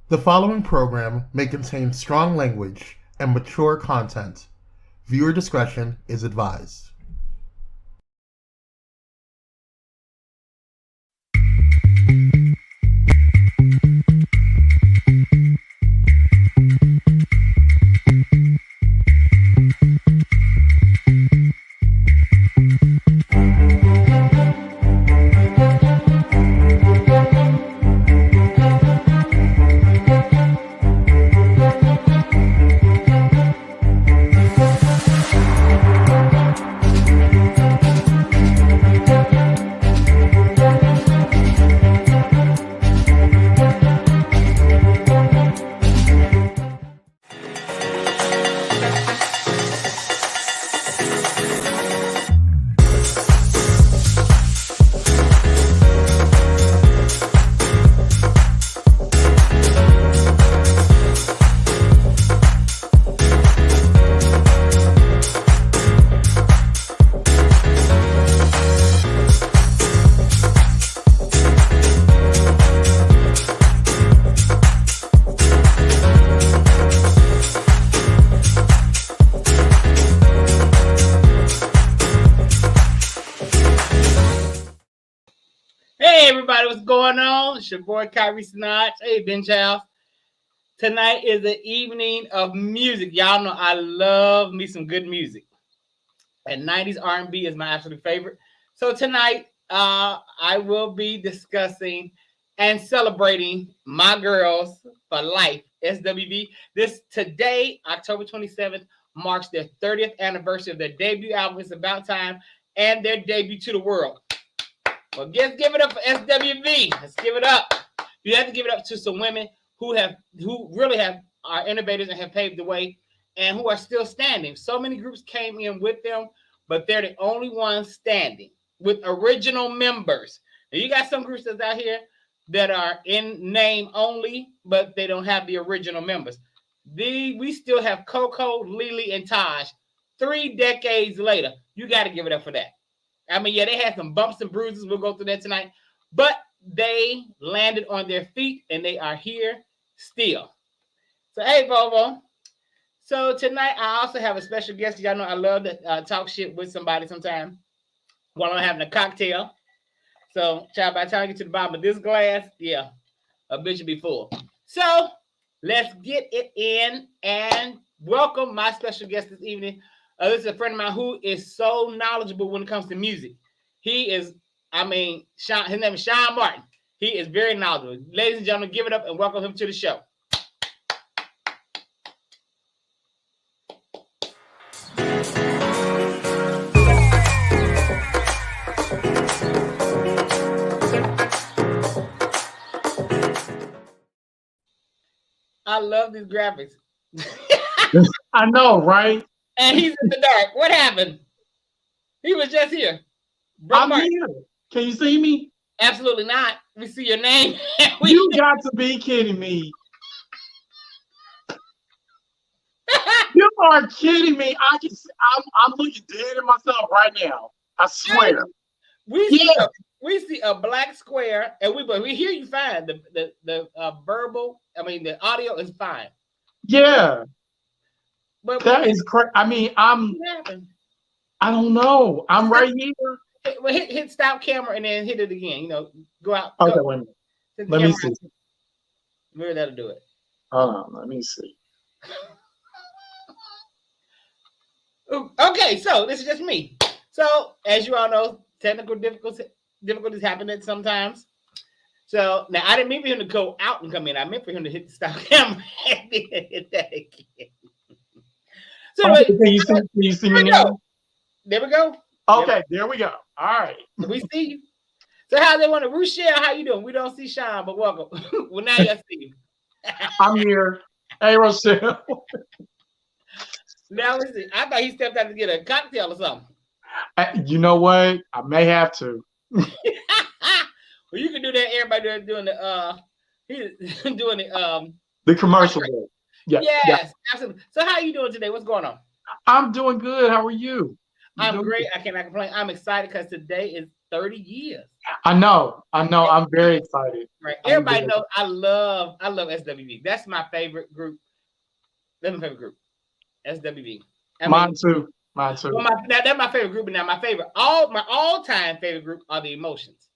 The following program may contain strong language and mature content. Viewer discretion is advised. Hey everybody, what's going on? It's your boy Kire Senoj. Hey Bench House. Tonight is the evening of music. Y'all know I love me some good music. And 90s R&B is my absolute favorite. So tonight I will be discussing and celebrating my girls for life, SWV. Today, October 27th, marks their 30th anniversary of their debut album, It's About Time, and their debut to the world. Well, let's give it up for SWV. Let's give it up. You have to give it up to some women who really are innovators and have paved the way and who are still standing. So many groups came in with them, but they're the only ones standing with original members. Now, you got some groups that's out here that are in name only, but they don't have the original members. We still have Coco, Lily, and Taj 3 decades later. You got to give it up for that. I mean, yeah, they had some bumps and bruises. We'll go through that tonight. But they landed on their feet, and they are here still. So, hey, Bobo. So, tonight, I also have a special guest. Y'all know I love to talk shit with somebody sometime while I'm having a cocktail. So, child, by the time I get to the bottom of this glass, yeah, a bitch will be full. So, let's get it in and welcome my special guest this evening. This is a friend of mine who is so knowledgeable when it comes to music. His name is Sean Martin. He is very knowledgeable. Ladies and gentlemen, give it up and welcome him to the show. I love these graphics. I know, right? And he's in the dark. What happened? He was just here. I'm here. Can you see me? Absolutely not. We see your name. You got to be kidding me. You are kidding me. I can see, I'm looking dead at myself right now. I swear. We see a black square, and we hear you fine. The the audio is fine. Yeah. But that is crazy. I mean, I don't know. I'm right here. Hit stop camera and then hit it again. You know, go out. Okay, go. wait a minute. Let me see. Maybe that'll do it. Hold on. Let me see. Okay, so this is just me. So, as you all know, technical difficulties happen at sometimes. So, now I didn't mean for him to go out and come in. I meant for him to hit the stop camera and hit that again. So, okay, can you see me now? There we go. Okay, there we go. All right. We see you. So, how they want to? Rochelle, how you doing? We don't see Sean, but welcome. Well, now y'all see you. I'm here. Hey, Rochelle. Now let's see. I thought he stepped out to get a cocktail or something. You know what? I may have to. Well, you can do that. Everybody doing the commercial. Yeah. Yes, absolutely. So how are you doing today? What's going on? I'm doing good. How are you? I'm great. I cannot complain. I'm excited because today is 30 years. I know. I'm very excited. Right. Everybody knows I love SWV. That's my favorite group. That's my favorite group. SWV. Mine too. Well, that's my favorite group. Now, my all-time favorite group are the Emotions.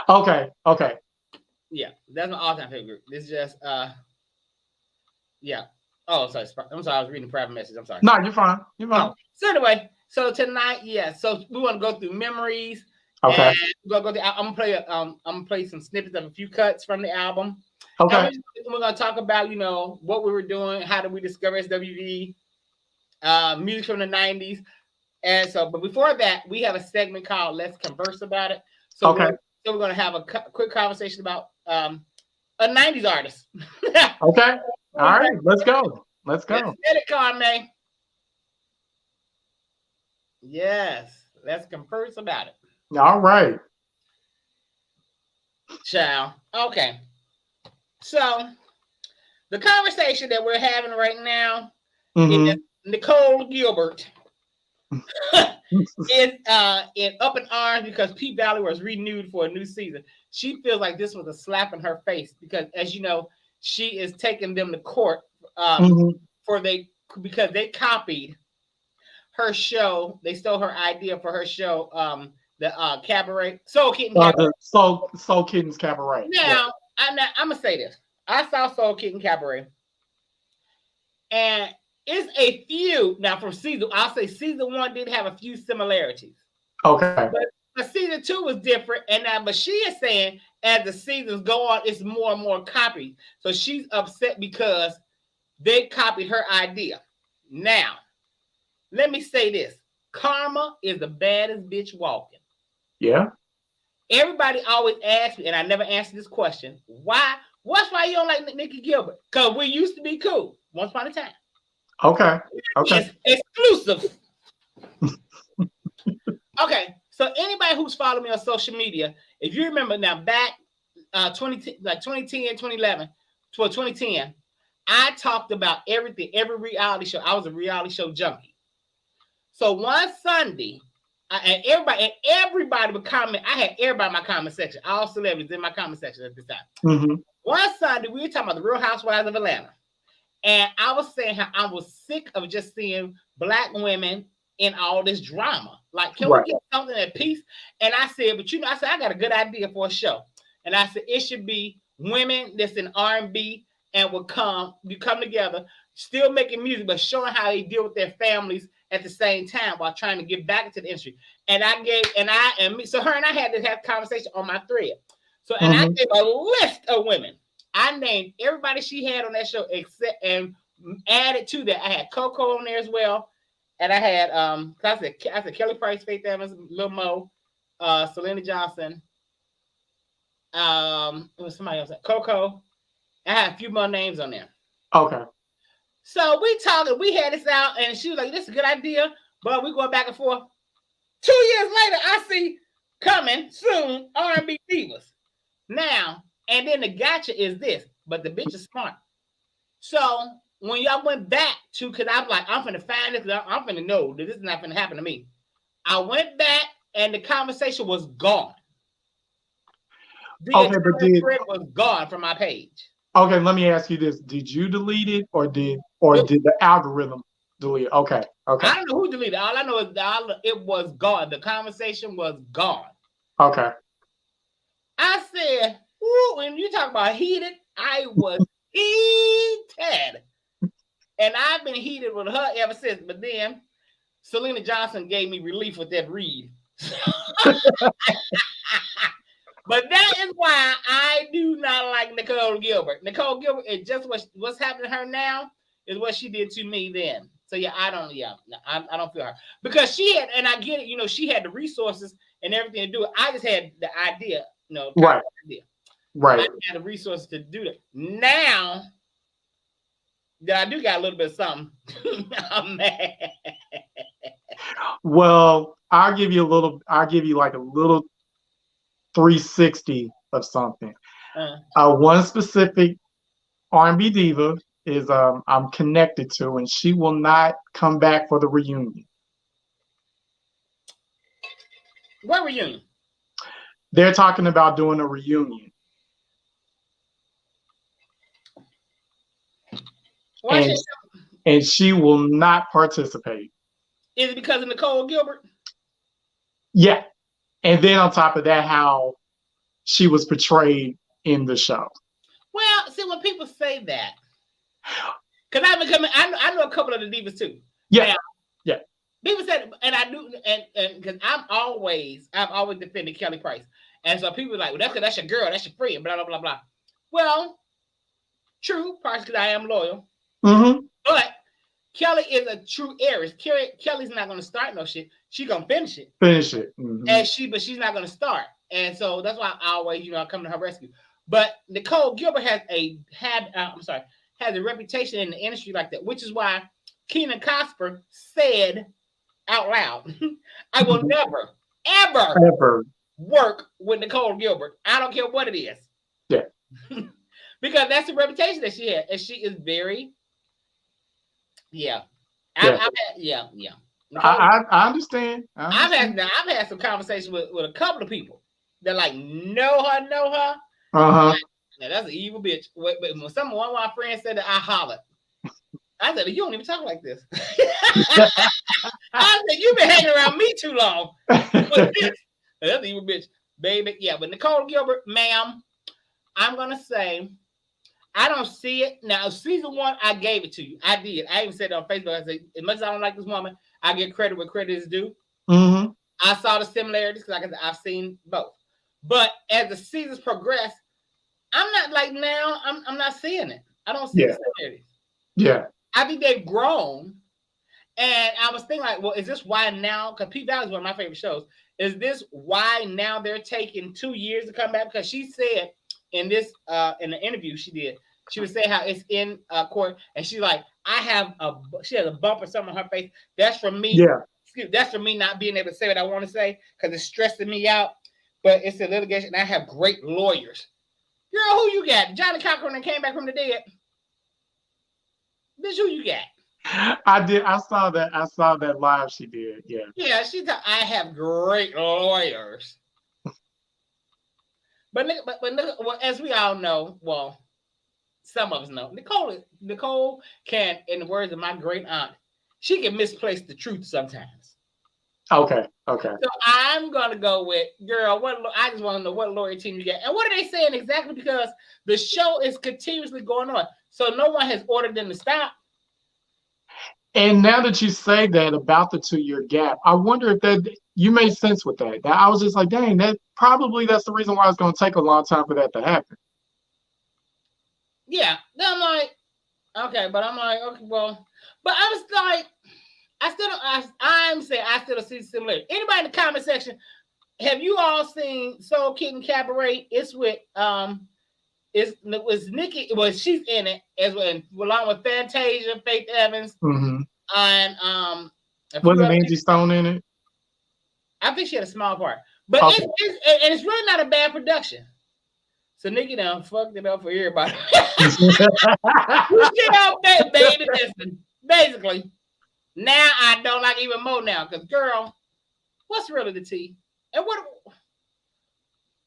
Okay. Yeah, that's my all-time favorite group. This is just yeah. Oh, sorry. I'm sorry. I was reading a private message. I'm sorry. No, you're fine. Oh, so anyway, so tonight, so we want to go through memories. Okay. And we're gonna go through, I'm gonna play some snippets of a few cuts from the album. Okay. And we're gonna talk about what we were doing, how did we discover SWV, music from the 90s. And so, but before that, we have a segment called Let's Converse About It. So okay. we're gonna have a quick conversation about a 90s artist. Okay. All right, let's go. Let's go. Let's get it, Carme. Yes, let's converse about it. All right. Ciao. Okay. So the conversation that we're having right now is Nicole Gilbert is in up in arms because P Valley was renewed for a new season. She feels like this was a slap in her face because, as you know, she is taking them to court because they copied her show. They stole her idea for her show, the cabaret, Soul Kitten Cabaret. Soul Kitten's Cabaret. Now, I'm gonna say this. I saw Soul Kitten Cabaret, and it's a few now from season. I'll say season 1 did have a few similarities. Okay. But season 2 was different, but she is saying as the seasons go on, it's more and more copied. So she's upset because they copied her idea. Now, let me say this: Karma is the baddest bitch walking. Yeah. Everybody always asks me, and I never answer this question: why? What's why you don't like Nikki Gilbert? Because we used to be cool once upon a time. Okay. It's exclusive. Okay. So anybody who's followed me on social media, if you remember now back 2010, 2011, toward 2010, I talked about everything, every reality show. I was a reality show junkie. So one Sunday, and everybody would comment. I had everybody in my comment section, all celebrities in my comment section at this time. One Sunday, we were talking about the Real Housewives of Atlanta. And I was saying how I was sick of just seeing Black women in all this drama. Like, can we get something at peace? And I said, I got a good idea for a show. And I said, it should be women that's in R&B and will come together, still making music, but showing how they deal with their families at the same time while trying to get back into the industry. And so her and I had to have a conversation on my thread. So, and I gave a list of women. I named everybody she had on that show and added to that. I had Coco on there as well. And I had, I said Kelly Price, Faith Evans, Lil Mo, Selena Johnson. It was somebody else, Coco. I had a few more names on there. Okay. So we had this out, and she was like, this is a good idea, but we going back and forth. 2 years later, I see coming soon R&B divas. Now, and then the gotcha is this, but the bitch is smart. So when y'all went back to, because I'm like, I'm finna find this, I'm finna know that this is not finna happen to me. I went back and the conversation was gone. The thread was gone from my page. Okay, let me ask you this: did you delete it, or did the algorithm delete it? Okay. I don't know who deleted it. All I know is it was gone. The conversation was gone. Okay. I said, ooh, when you talk about heated, I was heated. And I've been heated with her ever since. But then Selena Johnson gave me relief with that read. But that is why I do not like Nicole Gilbert. Nicole Gilbert is just what's happening to her now is what she did to me then. So yeah, I don't feel her. Because she had, and I get it, she had the resources and everything to do it. I just had the idea, right. Right. I had the resources to do that. Now that I do got a little bit of something, I'm mad. Well, I'll give you like a little 360 of something. One specific R&B diva is I'm connected to, and she will not come back for the reunion. What reunion? They're talking about doing a reunion. And she will not participate. Is it because of Nicole Gilbert? Yeah. And then on top of that, how she was portrayed in the show. Well, see, when people say that, because I know a couple of the divas too. Yeah. Now, yeah. People said, and I do, and because I've always defended Kelly Price. And so people are like, well, that's because that's your girl, that's your friend, blah, blah, blah, blah. Well, true, partially because I am loyal. Mm-hmm. But Kelly is a true heiress. Kelly's not going to start no shit. She's going to finish it. Mm-hmm. But she's not going to start. And so that's why I always, I come to her rescue. But Nicole Gilbert has a reputation in the industry like that, which is why Keenan Cosper said out loud, I will never, ever work with Nicole Gilbert. I don't care what it is. Yeah. Because that's the reputation that she had. And she is very, I understand. I've had some conversations with a couple of people that like know her. Uh-huh. Now that's an evil bitch. When one of my friends said that, I hollered. I said, you don't even talk like this. I said, you've been hanging around me too long. That's an evil bitch, baby. Yeah, but Nicole Gilbert, ma'am, I'm gonna say I don't see it. Now, season 1, I gave it to you. I did. I even said it on Facebook. I said, as much as I don't like this woman, I give credit where credit is due. Mm-hmm. I saw the similarities because I've seen both. But as the seasons progress, I'm not like now, I'm not seeing it. I don't see the similarities. Yeah. I think they've grown. And I was thinking like, well, is this why now? Because Pete Valley is one of my favorite shows. Is this why now they're taking 2 years to come back? Because she said in this in the interview she did, she would say how it's in court, and she's like, she has a bump or something on her face. That's from me. Yeah. That's from me not being able to say what I want to say because it's stressing me out. But it's a litigation, and I have great lawyers. Girl, who you got? Johnny Cochran that came back from the dead. Bitch, who you got? I did. I saw that live she did. Yeah. Yeah, I have great lawyers. But as we all know, well, some of us know, Nicole can, in the words of my great aunt, she can misplace the truth sometimes. Okay. So I'm gonna go with, girl, I just want to know what lawyer team you got. And what are they saying exactly? Because the show is continuously going on. So no one has ordered them to stop. And now that you say that about the 2-year gap, I wonder if that you made sense with that. I was just like, dang, that's the reason why it's going to take a long time for that to happen. Yeah. Then I'm like, okay, but I'm like, okay, well, but I was like, I still don't see the similarity. Anybody in the comment section, have you all seen Soul Kitten Cabaret? It's with it was Nikki. Well, she's in it as well, along with Fantasia, Faith Evans, and wasn't Angie Stone in it? I think she had a small part, but it's really not a bad production. So Nikki done fucked it up for everybody. Basically. Now I don't like even more now because, girl, what's really the tea? And what?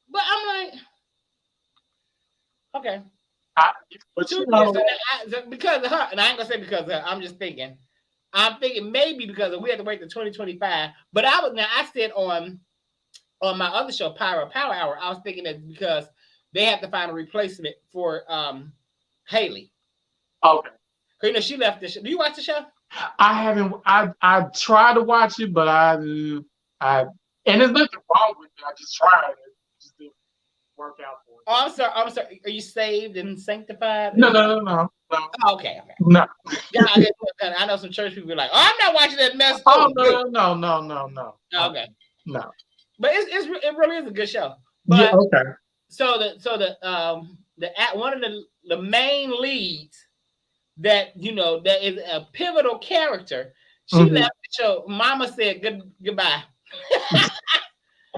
But I'm like, okay. Because of her, and I ain't gonna say because of her. I'm just thinking. I'm thinking maybe because we had to wait to 2025. But I said on my other show, Power Hour, I was thinking that because they have to find a replacement for Haley. Okay. Because she left the show. Do you watch the show? I haven't. I tried to watch it, but and there's nothing wrong with it. I just tried it. It just didn't work out for me. Oh, I'm sorry. Are you saved and sanctified? No. Oh, okay. No. Yeah, I know some church people are like, oh, I'm not watching that mess. Oh, no. Okay. No. But it really is a good show. But, yeah. Okay. So one of the main leads that that is a pivotal character. She left the show. Mama said goodbye.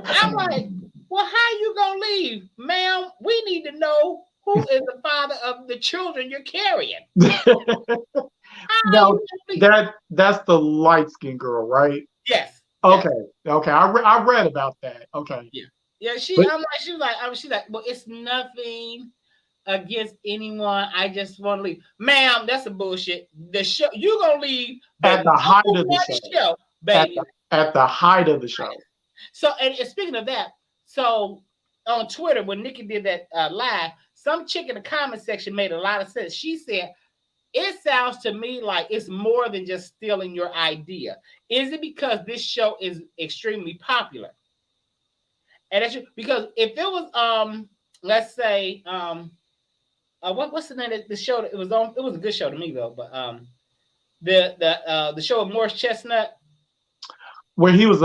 I'm like, well, how you gonna leave, ma'am? We need to know who is the father of the children you're carrying. No, that's the light skinned girl, right? Yes. Okay. I read about that. Okay. Yeah. Yeah, she's like, well, it's nothing against anyone. I just want to leave. Ma'am, that's a bullshit. The show, you're going to leave at the height of the show, baby. At the height of the show. So, and speaking of that, so on Twitter, when Nikki did that live, some chick in the comment section made a lot of sense. She said, it sounds to me like it's more than just stealing your idea. Is it because this show is extremely popular? And that's because if it was let's say what's the name of the show that it was on? It was a good show to me though, but the show of Morris Chestnut, where he was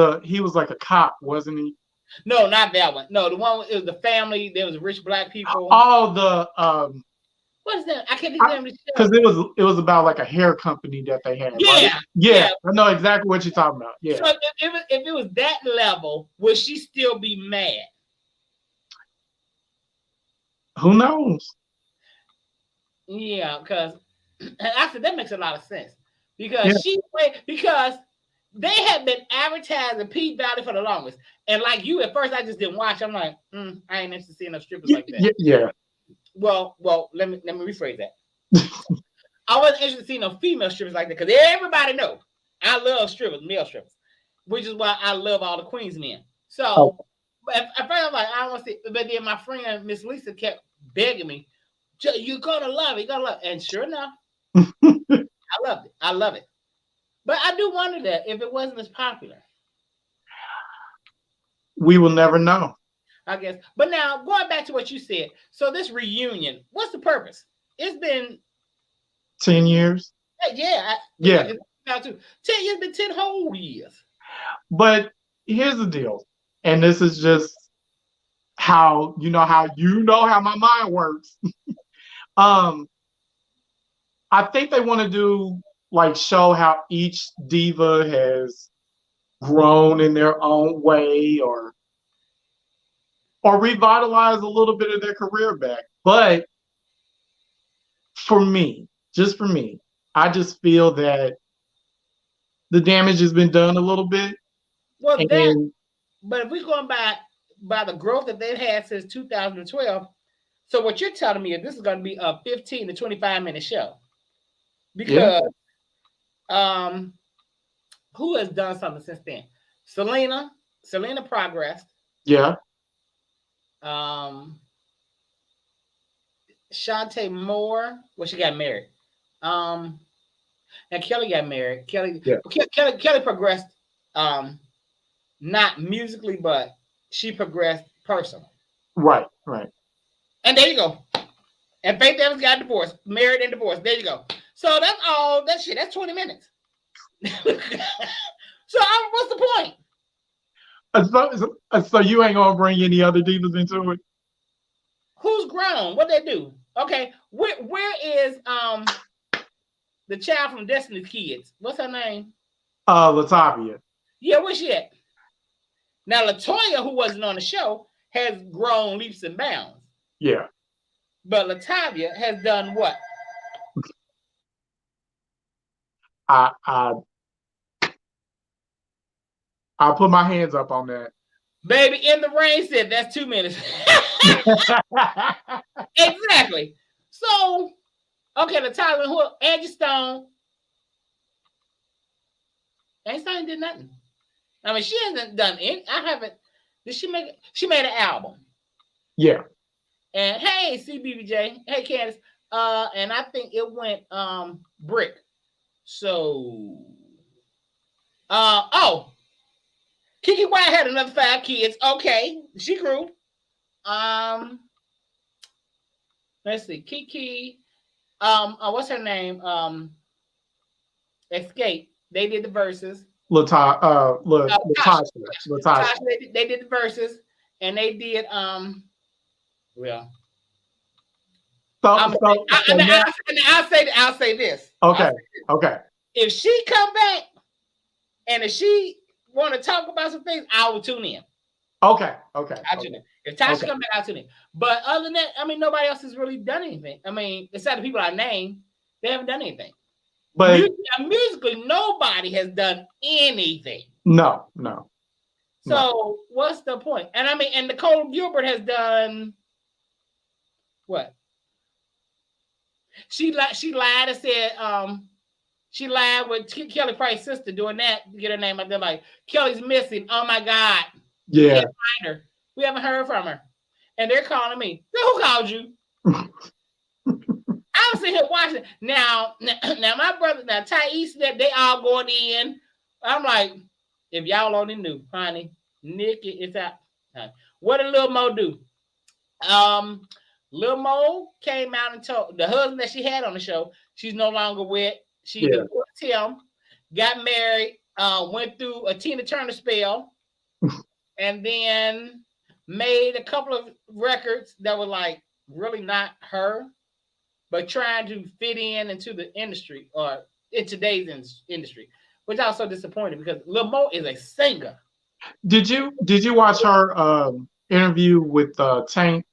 like a cop, wasn't he? No, not that one. No, the one it was the family. There was rich black people. Oh, the what is that? I can't think of the name of the show. Because it was about like a hair company that they had. Yeah, right? Yeah, I know exactly what you're talking about. Yeah. So if it was that level, would she still be mad? Who knows? Yeah, because after that makes a lot of sense because because they had been advertising P Valley for the longest, and like you at first, I just didn't watch. I'm like, I ain't interested in seeing no strippers like that. Yeah. Well, let me rephrase that. I wasn't interested in seeing no female strippers like that because everybody know I love strippers, male strippers, which is why I love all the Queens men. So at first I was like, I don't want to see, but then my friend Miss Lisa kept begging me, "You're gonna love it, you're gonna love it," and sure enough, I loved it. I love it. But I do wonder that if it wasn't as popular, we will never know. I guess. But now going back to what you said, so this reunion, what's the purpose? It's been 10 years. Yeah. Now 10 years, been 10 whole years. But here's the deal, and this is just how my mind works. I think they want to do like show how each diva has grown in their own way, or revitalize a little bit of their career back. But for me, I just feel that the damage has been done a little bit. Well, but if we're going by the growth that they've had since 2012, so what you're telling me is this is going to be a 15 to 25-minute show. Because who has done something since then? Selena progressed. Yeah. Shantae Moore, well, she got married. And Kelly got married. Kelly progressed, not musically, but she progressed personally. Right. And there you go. And Faith Evans got divorced, married and divorced. There you go. So that's all that shit. That's 20 minutes. So what's the point? So you ain't gonna bring any other divas into it? Who's grown? What they do? Okay, where is the child from Destiny's Kids? What's her name? Latavia. Yeah, where's she at? Now Latoya, who wasn't on the show, has grown leaps and bounds. Yeah. But Latavia has done what? I'll put my hands up on that. Baby in the Rain said that's 2 minutes. Exactly. So, okay, Latavia, who? Angie Stone. Angie Stone did nothing. I mean, she hasn't done any. I haven't. Did she make? She made an album. Yeah. And hey, CBBJ. Hey, Candace. And I think it went brick. So, Kiki White had another 5 kids. Okay, she grew. Let's see, Kiki. What's her name? Escape. They did the verses. Latasha. They did the verses, and they did well. I'll say this. Okay. If she come back, and if she want to talk about some things, I will tune in. Okay. I'll tune in. If Tasha come back, I'll tune in. But other than that, I mean, nobody else has really done anything. I mean, besides the people I named, they haven't done anything. But musically, nobody has done anything. No. So what's the point? And I mean, and Nicole Gilbert has done what? She lied and said she lied with Kelly Price's sister doing that to get her name out there. Like, Kelly's missing. Oh my God. Yeah. We can't find her. We haven't heard from her. And they're calling me. So who called you? I was sitting here watching. Now my brother, Thais, they all going in. I'm like, if y'all only knew, honey, Nikki is out. What did Lil Mo do? Lil Mo came out and told the husband that she had on the show she's no longer with. She divorced him, got married, went through a Tina Turner spell, and then made a couple of records that were like really not her, but trying to fit into the industry or in today's industry, which I was so disappointed because Lil Mo is a singer. Did you watch her interview with Tank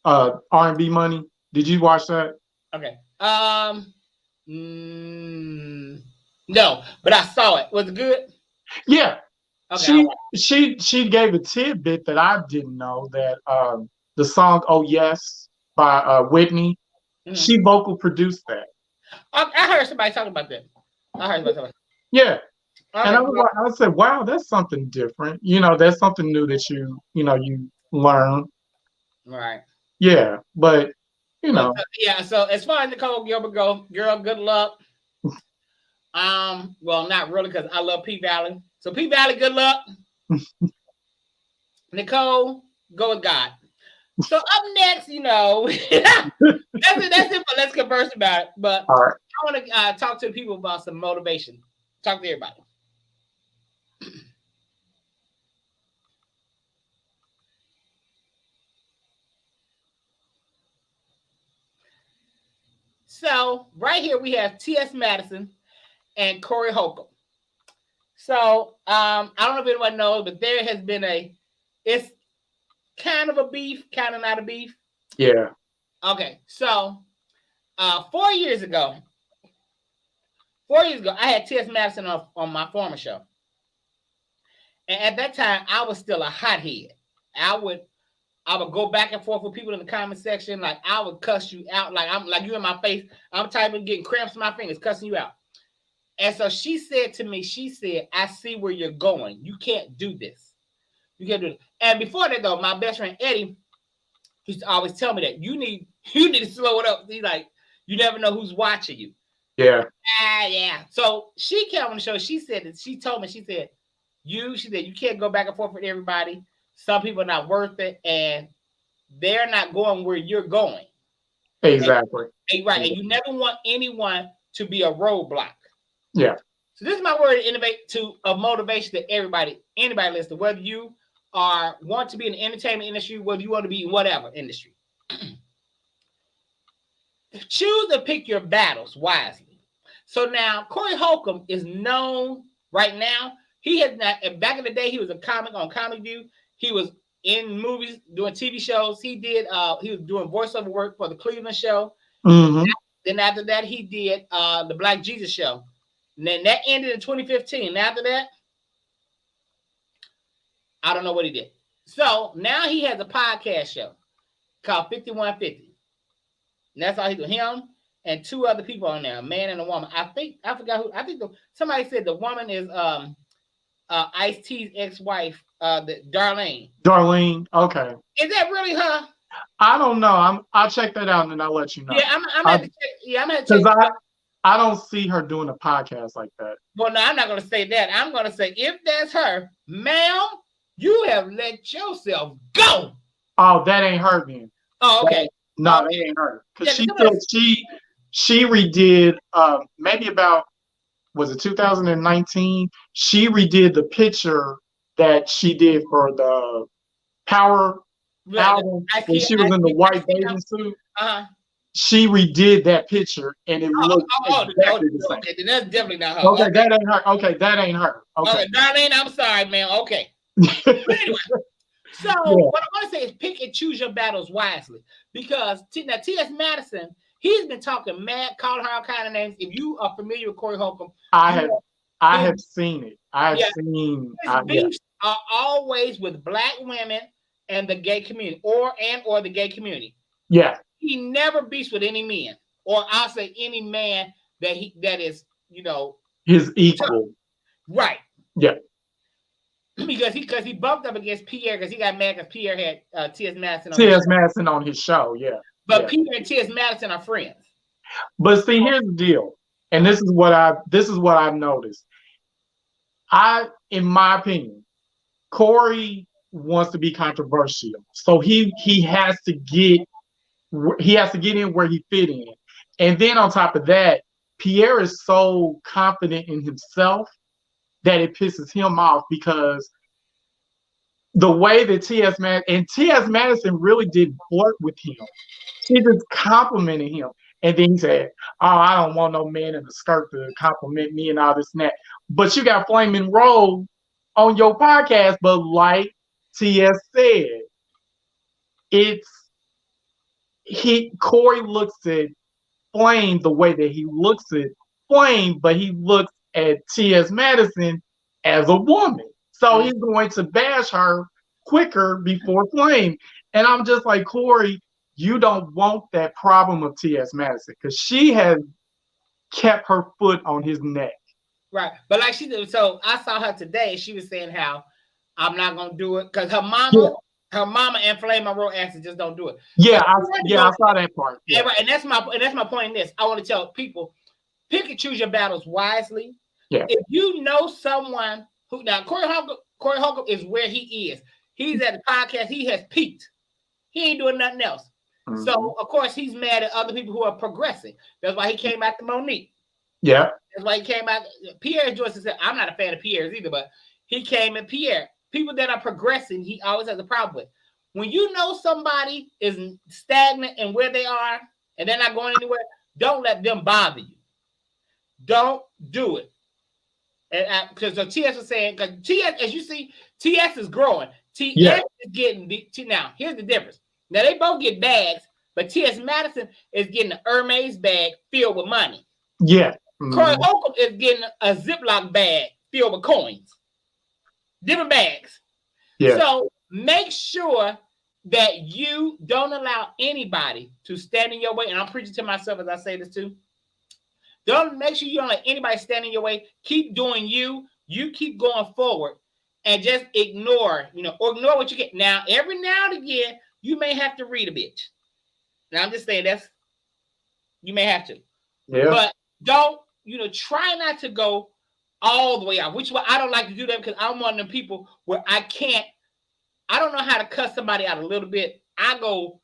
R&B Money? Did you watch that? Okay. No, but I saw it. Was it good? Yeah. Okay, she gave a tidbit that I didn't know that the song "Oh Yes" by Whitney, she vocal produced that. I heard somebody talking about that. Yeah. Okay. And I said, wow, that's something different. That's something new that you learn. Right. Yeah, but So as far as Nicole Gilbert go, girl, good luck. Well, not really, because I love P Valley. So P Valley, good luck. Nicole, go with God. So up next, that's it. But let's converse about it. But all right. I want to talk to people about some motivation. Talk to everybody. So right here we have T.S. Madison and Corey Holcomb. So I don't know if anyone knows, but there has been it's kind of a beef, kind of not a beef. Yeah. Okay, so 4 years ago, I had T.S. Madison on my former show. And at that time, I was still a hothead. I would go back and forth with people in the comment section. Like, I would cuss you out. Like, I'm like you in my face. I'm typing, getting cramps in my fingers, cussing you out. And so she said to me, I see where you're going. You can't do this. You can't do it. And before that, though, my best friend Eddie used to always tell me that you need to slow it up. He's like, you never know who's watching you. Yeah. Yeah. So she came on the show. She said you can't go back and forth with everybody. Some people are not worth it, and they're not going where you're going. Exactly. Right. And you never want anyone to be a roadblock. Yeah. So this is my word of motivation to everybody, anybody listening, whether you want to be in the entertainment industry, whether you want to be in whatever industry. Choose to pick your battles wisely. So now Corey Holcomb is known right now. He has not. Back in the day, he was a comic on Comic View. He was in movies, doing TV shows. He was doing voiceover work for the Cleveland Show. Mm-hmm. Then after that, he did the Black Jesus Show. And then that ended in 2015. And after that, I don't know what he did. So now he has a podcast show called 5150. And that's all he's doing. Him and two other people on there, a man and a woman. I forgot who. I think somebody said the woman is Ice-T's ex-wife, Darlene. Darlene, okay. Is that really her? I don't know. I'll check that out and then I'll let you know. Yeah, I'm gonna check. Yeah, I'm gonna check. I don't see her doing a podcast like that. Well, no, I'm not gonna say that. I'm gonna say if that's her, ma'am, you have let yourself go. Oh, that ain't her then. Oh, okay. That ain't her. Because she redid maybe about, was it 2019? She redid the picture that she did for the Power album when she was in the white bathing suit. She redid that picture and it looked exactly the same. Okay, then that's definitely not her. Okay, that ain't her. Okay, that ain't her. Okay, Darlene, I'm sorry, man. Okay. But anyway, so what I want to say is pick and choose your battles wisely, because now T.S. Madison, he's been talking mad, calling her all kind of names. If you are familiar with Corey Holcomb, I have seen it. I've seen. are always with Black women and the gay community, or the gay community. Yeah. He never beefs with any men, or I'll say any man that is, his equal. Right. Yeah. Because he bumped up against Pierre because he got mad because Pierre had T.S. Madison on his show. Yeah. But Pierre and T.S. Madison are friends. But see, here's the deal, and this is what I've noticed. In my opinion, Corey wants to be controversial, so he has to get in where he fit in, and then on top of that, Pierre is so confident in himself that it pisses him off because the way that T.S. Madison really didn't flirt with him. She just complimented him. And then he said, "Oh, I don't want no man in a skirt to compliment me and all this and that." But you got Flaming Roll on your podcast. But like T.S. said, Corey looks at Flame the way that he looks at Flame, but he looks at T.S. Madison as a woman. So he's going to bash her quicker before Flame. And I'm just like, Corey, you don't want that problem of T.S. Madison because she has kept her foot on his neck. Right. But like she did, so I saw her today. She was saying how I'm not going to do it because her mama and Flame Monroe asked her just don't do it. Yeah, I saw that part. Yeah. Right. And that's my point in this. I want to tell people, pick and choose your battles wisely. Yeah. If you know someone who, now Corey Holcomb is where he is. He's at the podcast. He has peaked. He ain't doing nothing else. Mm-hmm. So, of course, he's mad at other people who are progressing. That's why he came after Monique. Yeah. That's why he came out. Pierre Joyce said, I'm not a fan of Pierre's either, but he came at Pierre. People that are progressing, he always has a problem with. When you know somebody is stagnant in where they are and they're not going anywhere, don't let them bother you. Don't do it. And because TS was saying, because TS, as you see, TS is growing. TS is getting now. Here's the difference. Now they both get bags, but T.S. Madison is getting an Hermes bag filled with money. Yeah. Mm-hmm. Corey Holcomb is getting a Ziploc bag filled with coins. Different bags. Yeah. So make sure that you don't allow anybody to stand in your way. And I'm preaching to myself as I say this too. Make sure you don't let anybody stand in your way. Keep doing you. You keep going forward and just ignore what you get. Now, every now and again, you may have to read a bit. Now, I'm just saying you may have to. Yeah. But don't, try not to go all the way out, which I don't like to do that because I'm one of them people where I don't know how to cut somebody out a little bit. I go,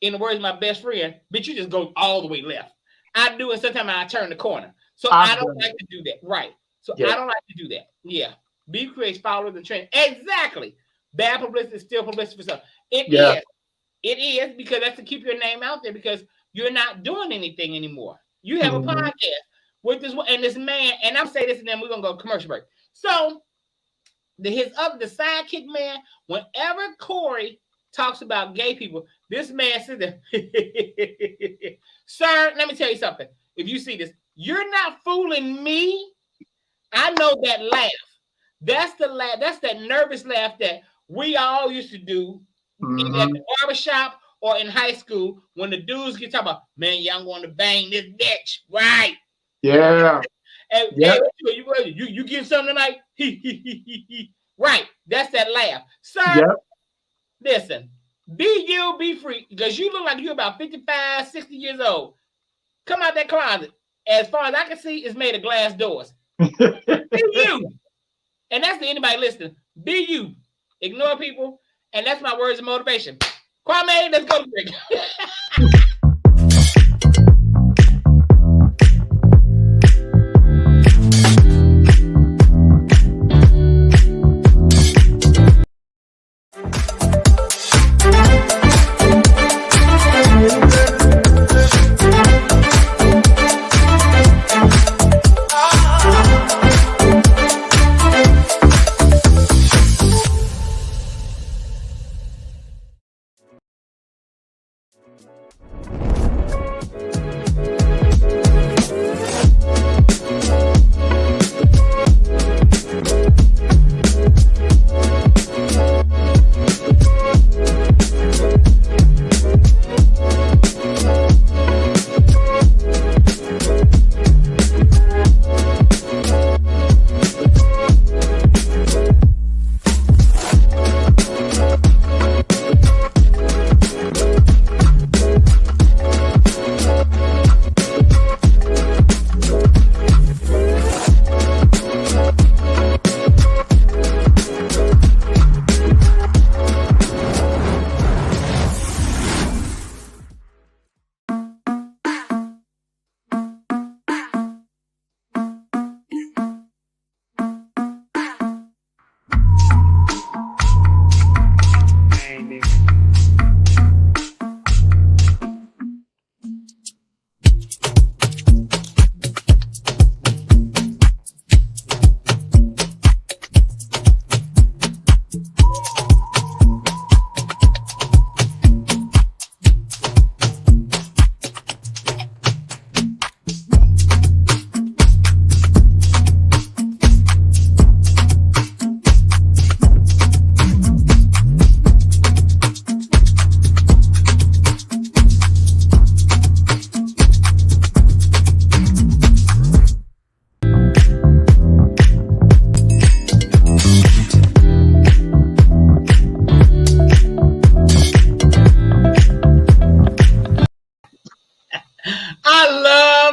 in the words of my best friend, bitch, you just go all the way left. I do it sometimes I turn the corner. So I don't like to do that. Right. So I don't like to do that. Yeah. Be creates, follow the trend. Exactly. Bad publicity is still publicity for some. It is because that's to keep your name out there because you're not doing anything anymore. You have a podcast with this man, and I'm saying this and then we're gonna go commercial break. So the sidekick man, whenever Corey talks about gay people, this man says that sir, let me tell you something. If you see this, you're not fooling me. I know that laugh. That's the laugh, that's that nervous laugh that we all used to do. Either at the barbershop or in high school when the dudes get talking about, man, y'all want to bang this bitch, right? Yeah. And you get something tonight? Right. That's that laugh. Sir, listen, be free because you look like you're about 55, 60 years old. Come out that closet. As far as I can see, it's made of glass doors. Be you. And that's to anybody listening. Be you. Ignore people. And that's my words of motivation. Kwame, let's go to break.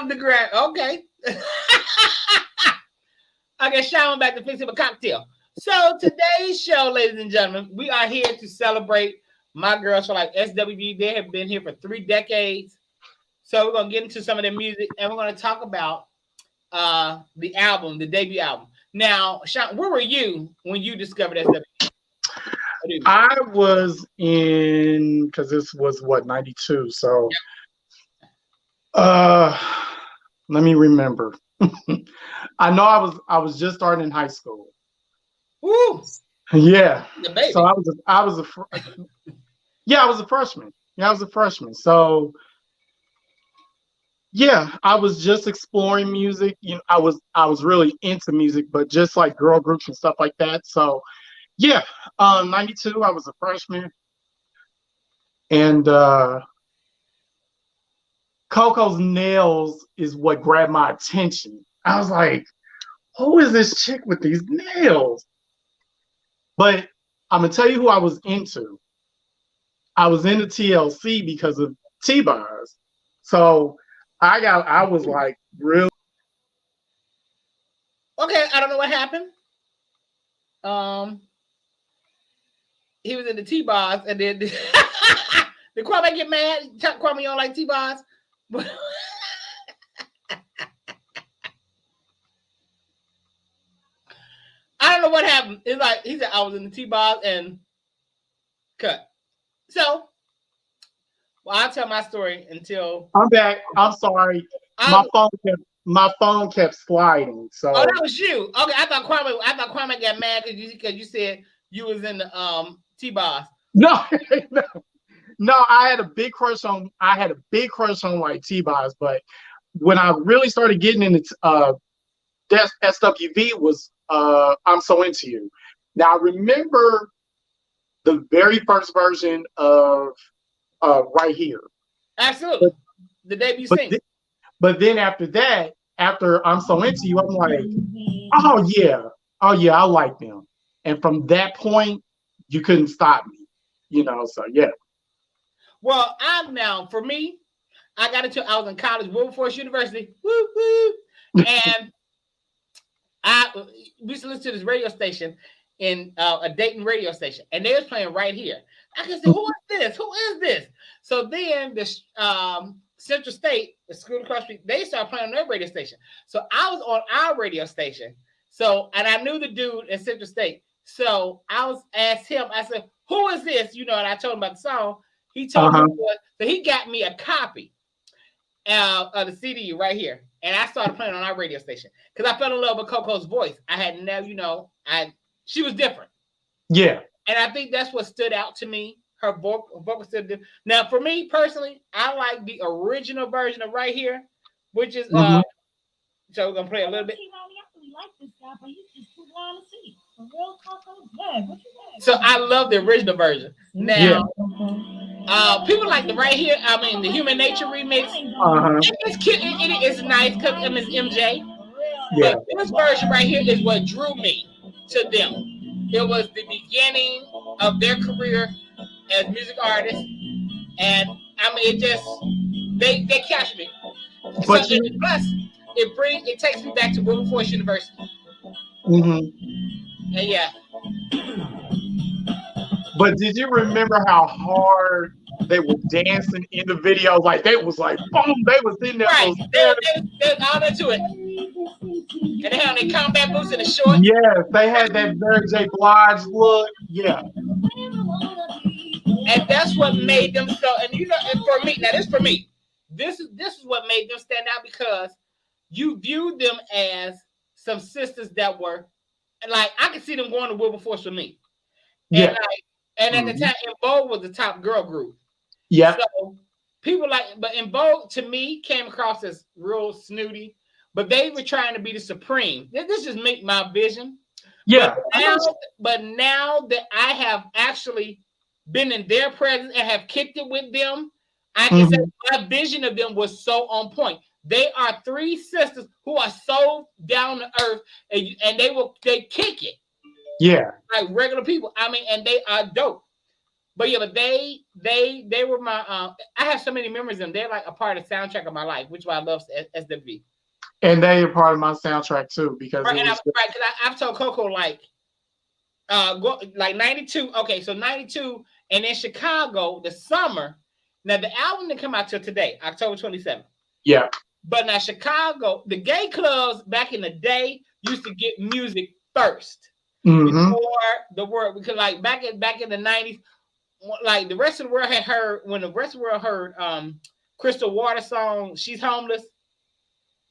love the grab. Okay. Okay, Sean back to fix him a cocktail. So today's show, ladies and gentlemen, we are here to celebrate my girls for like SWB. They have been here for 3 decades. So we're gonna get into some of their music and we're gonna talk about the album, the debut album. Now, Sean, where were you when you discovered SWB? I was in, because this was what, 92. So let me remember. I know I was just starting in high school. Woo! Yeah. The baby. So I was a freshman. Yeah, I was a freshman. So yeah, I was just exploring music. You know, I was really into music, but just like girl groups and stuff like that. So yeah, 92, I was a freshman. And Coco's nails is what grabbed my attention. I was like, who is this chick with these nails? But I'm gonna tell you who I was into. I was into TLC because of T-Boz. So I was like real. Okay, I don't know what happened. He was in the T-Boz, and then did Kwame get mad? Kwame don't like T-Boz? I don't know what happened. It's like he said I was in the T-Boz and cut. So, well, I'll tell my story until I'm back. I'm sorry. My phone kept sliding. So oh, that was you. Okay, I thought Kwame got mad because you said you was in the T-Boz. No, no, I had a big crush on like T-Boz, but when I really started getting into SWV was I'm So Into You. Now I remember the very first version of Right Here. Absolutely. The debut single. But then after that, after I'm So Into You, I'm like, oh yeah, I like them. And from that point, you couldn't stop me, you know. So yeah. Well, for me, I got into. I was in college, Wilberforce University, woo woo, and we used to listen to this radio station in a Dayton radio station, and they was playing Right Here. I can say, who is this? Who is this? So then the Central State, the school across the street, they started playing on their radio station. So I was on our radio station. So, and I knew the dude at Central State. So I asked him, I said, who is this? You know, and I told him about the song. He told me what, so he got me a copy of the CD right here. And I started playing on our radio station because I fell in love with Coco's voice. I had never, she was different. Yeah. And I think that's what stood out to me. Her vocal stood different. Now, for me personally, I like the original version of Right Here, which is, so we're going to play a little bit. So I love the original version. Now, people like the Right Here, the Human Nature remix. It's cute. It's nice because it's MJ. Yeah. But this version right here is what drew me to them. It was the beginning of their career as music artists. And it just, they catch me. But so plus, it takes me back to Wilberforce University. And yeah. But did you remember how hard they were dancing in the video? Like they was like, boom, they was in there. Right. They all into it. And they had their combat boots and the shorts. Yes, they had that Mary J. Blige look. Yeah. And that's what made them so. And and for me, now this for me, this is what made them stand out because you viewed them as some sisters that were like I could see them going to Wilberforce for me. And and at the time, In Vogue was the top girl group. Yeah. So people but In Vogue to me came across as real snooty, but they were trying to be the supreme. This just make my vision. Yeah. But now that I have actually been in their presence and have kicked it with them, I can say my vision of them was so on point. They are 3 sisters who are so down to earth, and they kick it. Yeah, like regular people. And they are dope. But yeah, but they were my I have so many memories of them. They're like a part of the soundtrack of my life, which is why I love SWV. And they are part of my soundtrack too, because right, because I've told Coco like 92. Okay, so 92, and in Chicago, the summer. Now the album didn't come out till today, October 27th. Yeah. But now Chicago, the gay clubs back in the day used to get music first before the world, because like back in the 90s, like the rest of the world had heard, when the rest of the world heard Crystal Waters' song "She's Homeless,"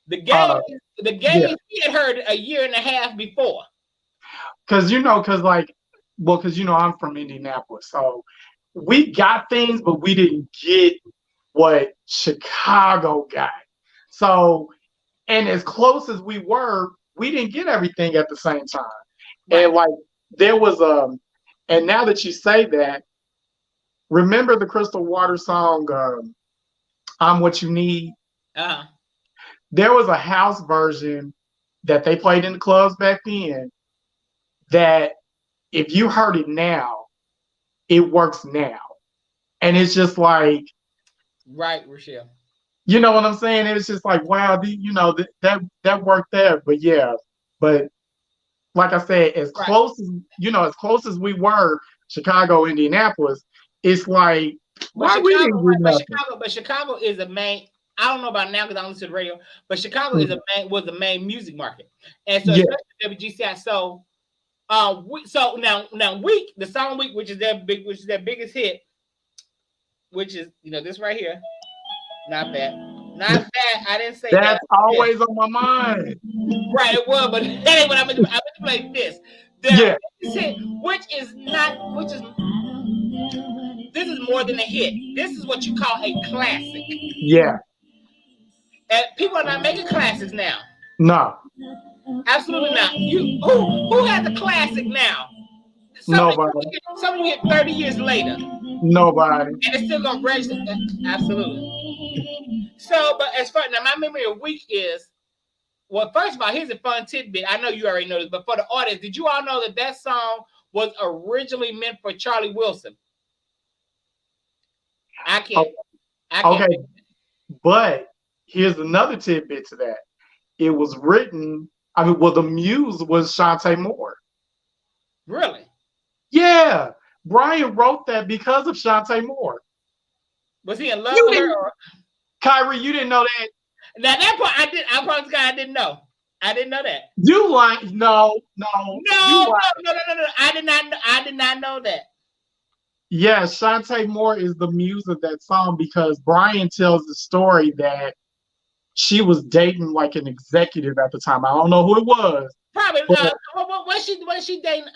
the gays he had heard a year and a half before. Because I'm from Indianapolis, so we got things, but we didn't get what Chicago got. So, and as close as we were, we didn't get everything at the same time. Right. And like there was and now that you say that, remember the Crystal Waters song, "I'm What You Need"? There was a house version that they played in the clubs back then that if you heard it now, it works now. And it's just like, right, Rochelle. You know what I'm saying? It was just like, wow, that worked there. But yeah, but like I said, as close as we were, Chicago, Indianapolis, it's like, why we didn't do nothing? But Chicago is a main. I don't know about now because I don't listen to the radio, but Chicago was the main music market, and so especially WGCI. So, now Week, the song Week, which is their biggest hit, which is this right here. Not bad. I didn't say that. That's always on my mind. Right, it was, but that ain't what I'm gonna play this. Which is this is more than a hit. This is what you call a classic. Yeah. And people are not making classics now. No. Absolutely not. Who has a classic now? Nobody. Something you get 30 years later. Nobody. And it's still gonna register. Absolutely. So, but as far now, my memory of Week is, well, first of all, here's a fun tidbit. I know you already know this, but for the audience, did you all know that song was originally meant for Charlie Wilson? I can't. Okay, but here's another tidbit to that. It was written. The muse was Shantae Moore. Really? Yeah, Brian wrote that because of Shantae Moore. Was he in love with her? Or... Kyrie, you didn't know that? Now that part I did. I promise God, I didn't know. I didn't know that. You like no. I did not know that. Yeah, Shantae Moore is the muse of that song because Brian tells the story that she was dating like an executive at the time. I don't know who it was. Probably. Was she dating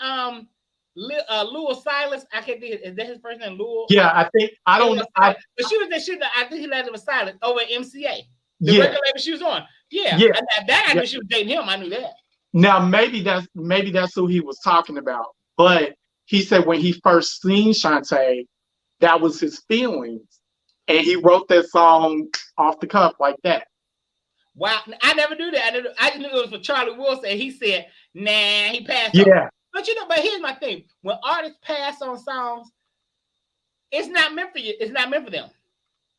Lewis Silas? I can't think. Is that his first name, Lewis? Yeah, I think but she was that shit. I think he led him with Silas over at MCA. The record label she was on. Yeah. I knew she was dating him. I knew that. Now maybe that's who he was talking about. But he said when he first seen Shantae, that was his feelings, and he wrote that song off the cuff like that. Wow, I never knew that. I just knew it was for Charlie Wilson. And he said, "Nah, he passed." Yeah. On. But but here's my thing: when artists pass on songs, it's not meant for you. It's not meant for them.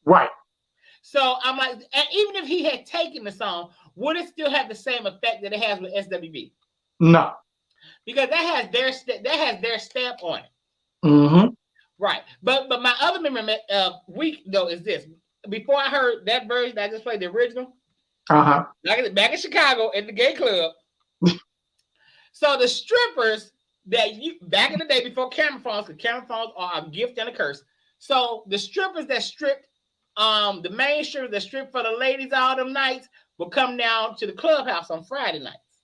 Right. So I'm like, and even if he had taken the song, would it still have the same effect that it has with SWV? No. Because that has their stamp on it. Mm-hmm. Right. But my other memory of Week though is this. Before I heard that version, I just played the original. Back in Chicago at the gay club. So the strippers that back in the day before camera phones, because camera phones are a gift and a curse. So the strippers that stripped, the main strippers that stripped for the ladies all them nights will come down to the clubhouse on Friday nights.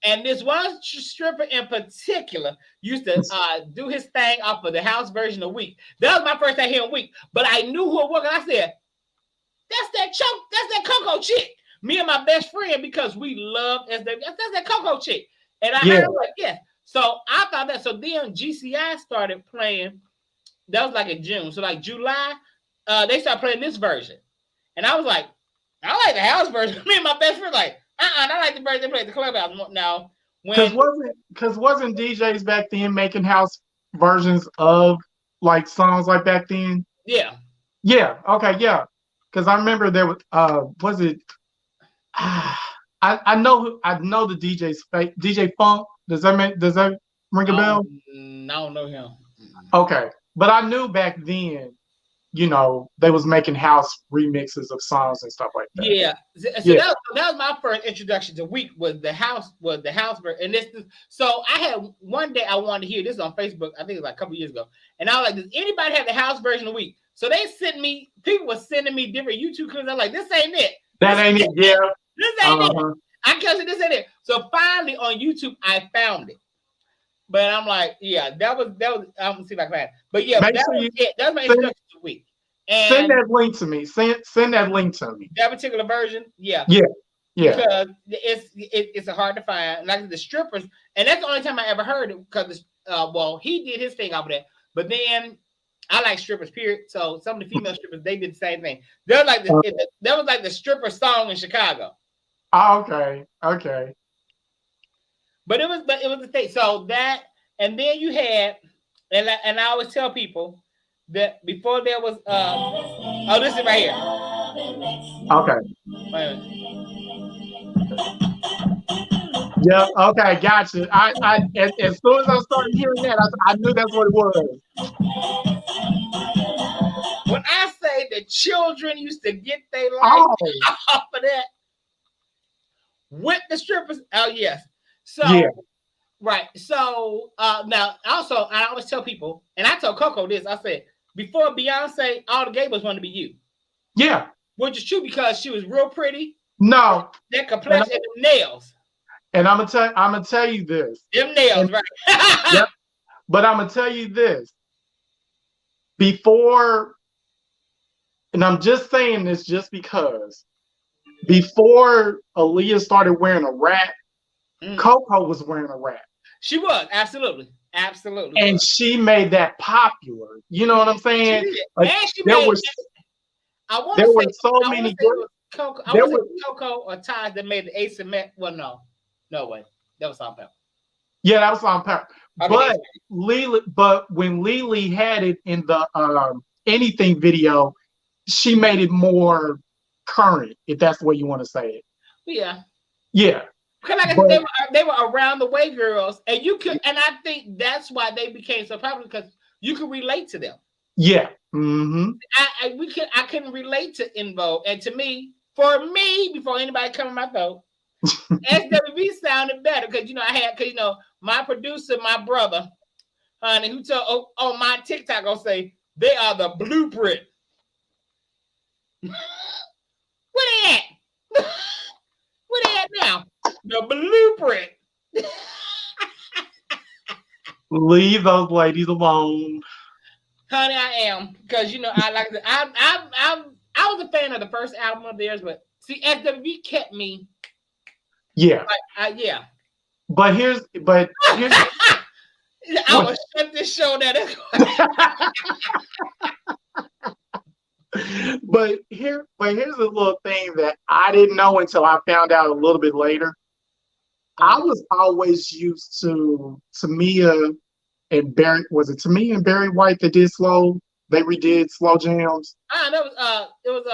And this one stripper in particular used to do his thing off of the house version of Week. That was my first time hearing Week, but I knew who it was, and I said, that's that Coco chick. Me and my best friend, because we love that's that Coco chick. And I heard like, yes. So I thought that. So then GCI started playing. That was like in June. So like July, they started playing this version. And I was like, I like the house version. Me and my best friend like, I like the version they played at the clubhouse now. Because wasn't DJs back then making house versions of like songs like back then? Yeah. Yeah. Okay. Yeah. Because I remember there was it? I know the DJ Funk. Does that ring a bell? I don't know him. Okay, but I knew back then, they was making house remixes of songs and stuff like that. Yeah, so that was my first introduction to Week was the house version. And so I had one day I wanted to hear this on Facebook. I think it was like a couple years ago, and I was like, "Does anybody have the house version of Week?" So people were sending me different YouTube clips. I'm like, "This ain't it. That ain't it. Yeah, this ain't it." I kept saying, "This ain't it." So finally on YouTube, I found it. But I'm like, yeah, that was. I'm gonna see if I can find it. But yeah, that was my introduction to Week. And send that link to me. Send that link to me. That particular version, yeah. Because it's hard to find. Like the strippers, and that's the only time I ever heard it because he did his thing off of that. But then I like strippers, period. So some of the female strippers, they did the same thing. They're like that was like the stripper song in Chicago. Oh, okay. But it was the thing. So that, and then you had, and I always tell people that before there was this is right here. Okay. Yeah, okay, gotcha. I as soon as I started hearing that, I knew that's what it was. When I say the children used to get their life off of that with the strippers, oh yes. So right. So now also I always tell people, and I told Coco this, I said, before Beyonce, all the gay boys wanted to be you. Yeah. Which is true because she was real pretty. No. That complexion and the nails. And I'm gonna tell you this. Them nails, right? Yep. But I'm gonna tell you this. Before, and I'm just saying this just because, before Aaliyah started wearing a wrap, Coco was wearing a wrap. She was, absolutely. And she made that popular. You know what I'm saying? Like, there were so many girls. Coco or Ty that made the asymmetric. Well, no way. That was Salt and Pepper. Yeah, that was Salt and Pepper. But when Lily had it in the Anything video, she made it more current, if that's the way you want to say it. Yeah. Yeah. Because like I said, they were around the way girls, and I think that's why they became so popular because you could relate to them. Yeah. Mm-hmm. I couldn't relate to Invo, and for me, before anybody come in my throat, SWV sounded better because my producer, my brother, honey, who told on my TikTok gonna say they are the blueprint. Where they at? Where they at now? The blueprint. Leave those ladies alone, honey. I am because I like it. I was a fan of the first album of theirs, but see, SWV kept me. Yeah. Yeah. But here's I will shut this show down. But here's a little thing that I didn't know until I found out a little bit later. I was always used to Tamia and Barry. Was it Tamia and Barry White that did slow? They redid slow jams. It was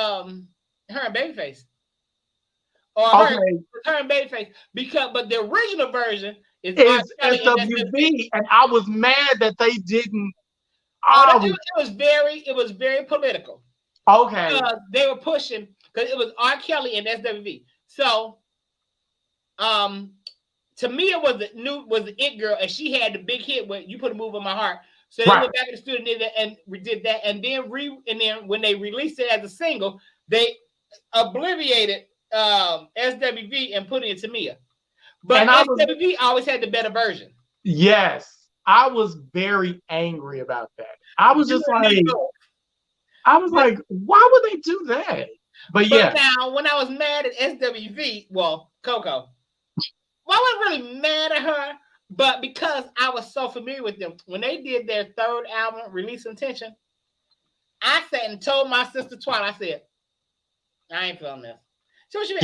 her and Babyface. Her and Babyface but the original version is SWV, and I was mad that they didn't. It was very political. Okay. They were pushing because it was R. Kelly and SWV. So, Tamia was the it girl, and she had the big hit with "You Put a Move on My Heart." So they went back in the studio and did that, and then when they released it as a single, they obliterated SWV and put it in Tamia. But SWV always had the better version. Yes, I was very angry about that. I was just like, why would they do that? But now, when I was mad at SWV, Coco, I wasn't really mad at her, but because I was so familiar with them, when they did their third album, Release Intention, I sat and told my sister Twilight, I said, I ain't feeling this. So she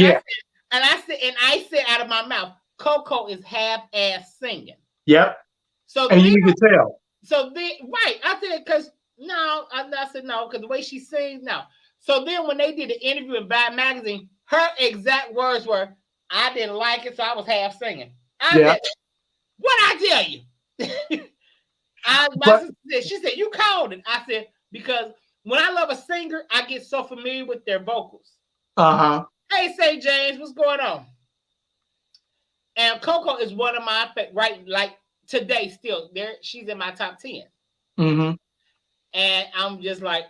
I said out of my mouth, Coco is half-ass singing. Yep. So and you can tell. So I said because No, I said no, because the way she sings, no. So then when they did the interview in Vibe magazine, her exact words were, I didn't like it, so I was half singing. I said, what I tell you? My sister said, she said, you called it. I said, because when I love a singer, I get so familiar with their vocals. Hey, say James, what's going on? And Coco is one of my like today still there. She's in my top 10. And I'm just like,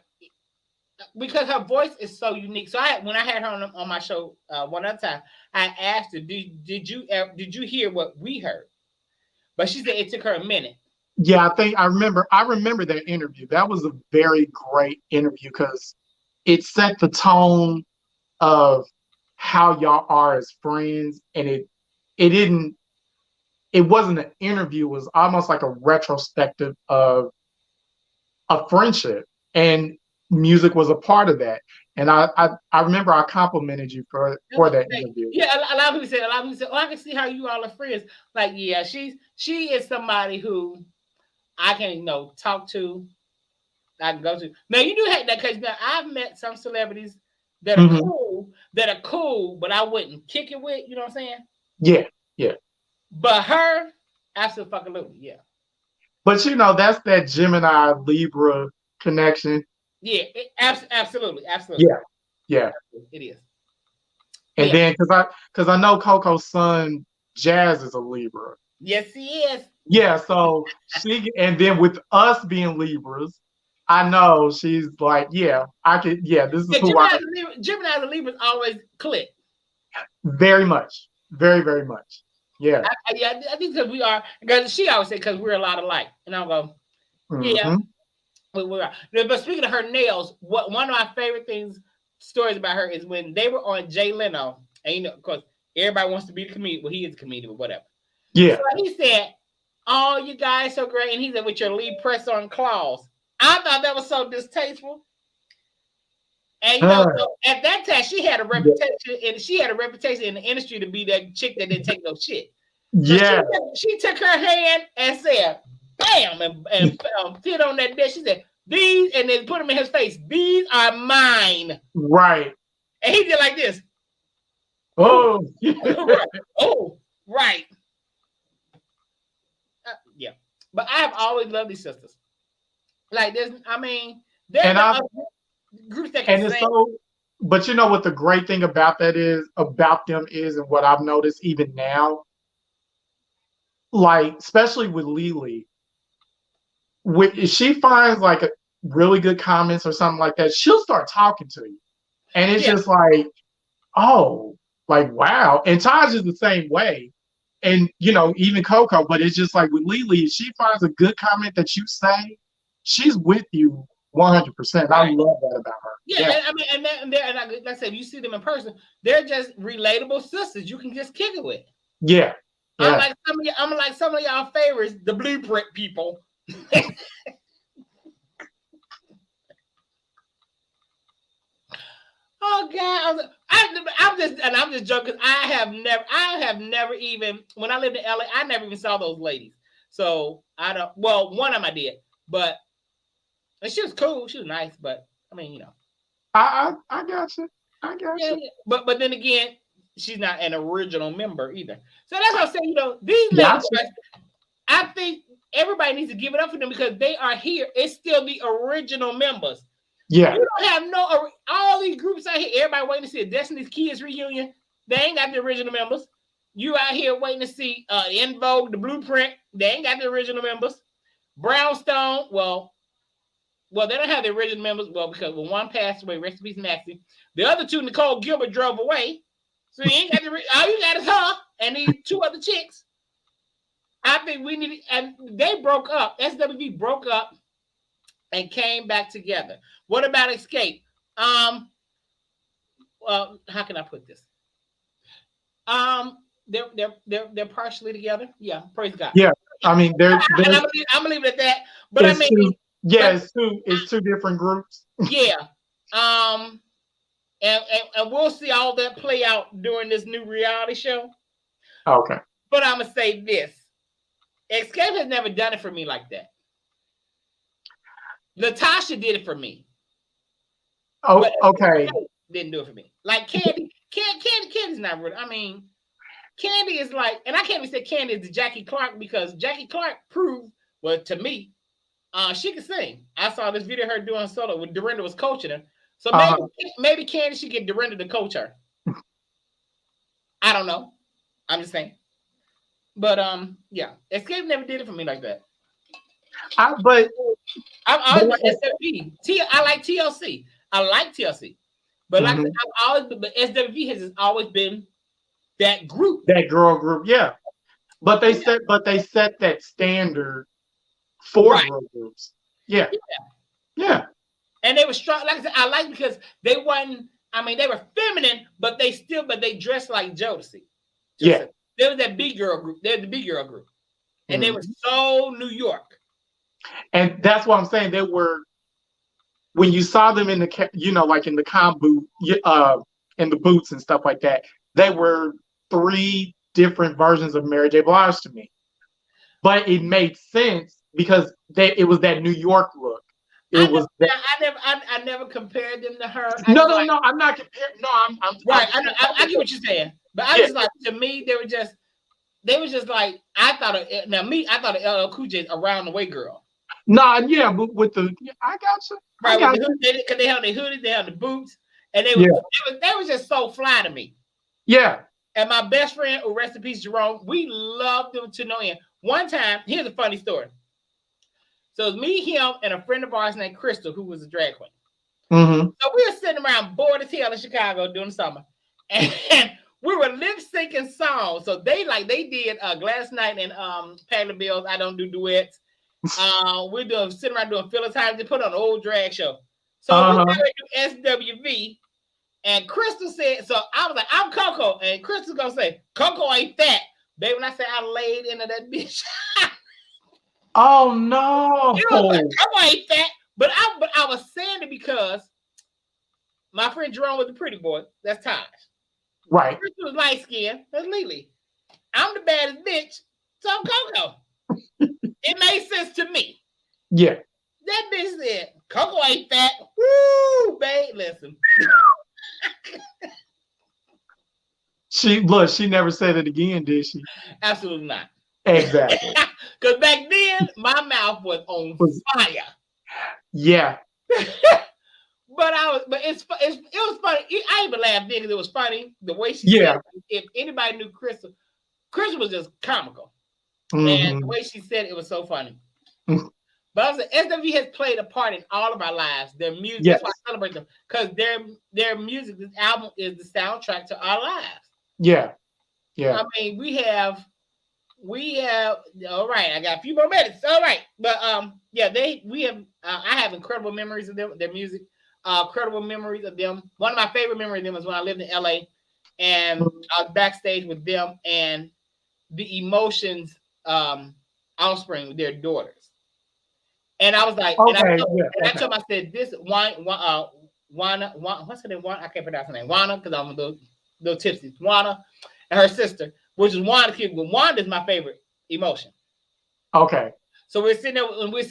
because her voice is so unique. So when I had her on my show one other time, I asked her, did you hear what we heard? But she said it took her a minute. Yeah, I remember that interview. That was a very great interview because it set the tone of how y'all are as friends, and it wasn't an interview, it was almost like a retrospective of a friendship, and music was a part of that. And I remember I complimented you for that interview. Yeah, a lot of people said, oh, I can see how you all are friends. Like, yeah, she is somebody who I can talk to, I can go to. Now you do have that because now I've met some celebrities that are cool, but I wouldn't kick it with. You know what I'm saying? Yeah. But her, absolutely, yeah. But that's that Gemini Libra connection. Yeah, absolutely. Yeah. It is. And then because I know Coco's son Jazz is a Libra. Yes, he is. Yeah, so and then with us being Libras, I know she's like, I could, this is who Gemini and Libras always click. Very much. Very, very much. Yeah. I think because we are, because she always said because we're a lot alike. And I'll go, yeah, we are. But speaking of her nails, one of my favorite stories about her is when they were on Jay Leno, and of course, everybody wants to be the comedian. Well, he is a comedian, but whatever. Yeah. So he said, oh, you guys so great. And he said, with your lead press on claws. I thought that was so distasteful. And so at that time, she had a reputation, and she had a reputation in the industry to be that chick that didn't take no shit. So she took her hand and said, "Bam!" and put on that dish. She said, "These," and then put them in his face. "These are mine." Right. And he did like this. Oh. Oh, right. Yeah, but I have always loved these sisters. Like this, I mean, there's groups that can sing. But what the great thing about them is, and what I've noticed even now, like especially with Lily, if she finds like a really good comments or something like that, she'll start talking to you, and it's just like, oh, like wow. And Taj is the same way. And even Coco, but it's just like with Lily, if she finds a good comment that you say, she's with you 100%. Right. I love that about her. Yeah. I mean, and like I said, you see them in person, they're just relatable sisters. You can just kick it with. Yeah. I'm like some of y'all favorites, the Blueprint people. Oh God, I'm just joking. I have never even, when I lived in LA, I never even saw those ladies. So I don't. Well, one of them I did, but and she was cool. She was nice, but I mean, I got you. Yeah. But then again, she's not an original member either. So that's what I'm saying. These ladies, I think everybody needs to give it up for them because they are here. It's still the original members. Yeah. You don't have all these groups out here. Everybody waiting to see a Destiny's Kids reunion. They ain't got the original members. You out here waiting to see In Vogue, the Blueprint. They ain't got the original members. Brownstone, well, they don't have the original members. Well, because one passed away, rest in peace, Maxie. The other two, Nicole Gilbert, drove away. So you ain't got all you got is her and these two other chicks. I think we need, and they broke up. SWV broke up and came back together. What about Escape? Well, how can I put this? They're partially together. Yeah, praise God. Yeah, I mean, I'm gonna leave it at that. But I mean, it's two different groups. Yeah. And we'll see all that play out during this new reality show. Okay. But I'm gonna say this: Escape has never done it for me like that. Latasha did it for me. Oh, but okay. Didn't do it for me. Like Candy, Candy's not really. I mean, Candy is like, and I can't even say Candy is the Jackie Clark because Jackie Clark proved, well, to me, she could sing. I saw this video of her doing solo when Dorinda was coaching her. So maybe Candy should get Dorinda to coach her. I don't know. I'm just saying. But yeah, Escape never did it for me like that. I've always been SWV. I like TLC. I like TLC. But like I've always been, but SWV has always been that group. That girl group, yeah. But they set that standard for girl groups. Yeah. Yeah. And they were strong. Like I said, I like because they wasn't, I mean, they were feminine, but they dressed like Jodeci. Yeah. There was that big girl group. They're the big girl group. And they were so New York. And that's what I'm saying. They were, when you saw them in the, like in the boot, in the boots and stuff like that, they were 3 different versions of Mary J. Blige to me. But it made sense because it was that New York look. I never compared them to her. No, I'm not comparing. No, I'm right. I get what you're saying, but I just like, to me, they were just like, I thought of LL Cool J's Around the Way Girl. Nah, yeah, but with the, I got you. Right, because they had the hoodies, they had the boots, and they were just so fly to me. Yeah. And my best friend, who rest in peace, Jerome, we loved them to no end. One time, here's a funny story. So it was me, him, and a friend of ours named Crystal, who was a drag queen. So we were sitting around bored as hell in Chicago during the summer, and we were lip syncing songs. So they did Gladys Knight and Patti LaBelle's I Don't Do Duets. We're sitting around doing filler time. They put on an old drag show. So we do SWV, and Crystal said, so I was like, I'm Coco, and Crystal's gonna say, Coco ain't fat. Baby, when I say I laid into that bitch. Oh no! It was like, Coco ain't fat, but I was saying it because my friend Jerome was a pretty boy. That's Taj. Right. Crystal was light skinned. That's Lily. I'm the baddest bitch, so I'm Coco. It made sense to me. Yeah. That bitch said, Coco ain't fat. Woo, babe, listen. She never said it again, did she? Absolutely not. Exactly. Because back then, my mouth was on fire. Yeah. But it was funny. I even laughed then because it was funny. The way she said it. If anybody knew Crystal was just comical. And the way she said it was so funny. But I was like, SWV has played a part in all of our lives. Their music, that's why I celebrate them. Because their music, this album is the soundtrack to our lives. Yeah. Yeah. I mean, we have all right, I got a few more minutes. All right. But I have incredible memories of them, their music, incredible memories of them. One of my favorite memories of them is when I lived in LA and I was backstage with them and the Emotions offspring with their daughters. And I was like, I told them, I said, this Wana, what's her name? I can't pronounce her name. Wana, because I'm a little tipsy. Wana and her sister, which is Wanda kid. But Wanda is my favorite emotion. Okay. So we're sitting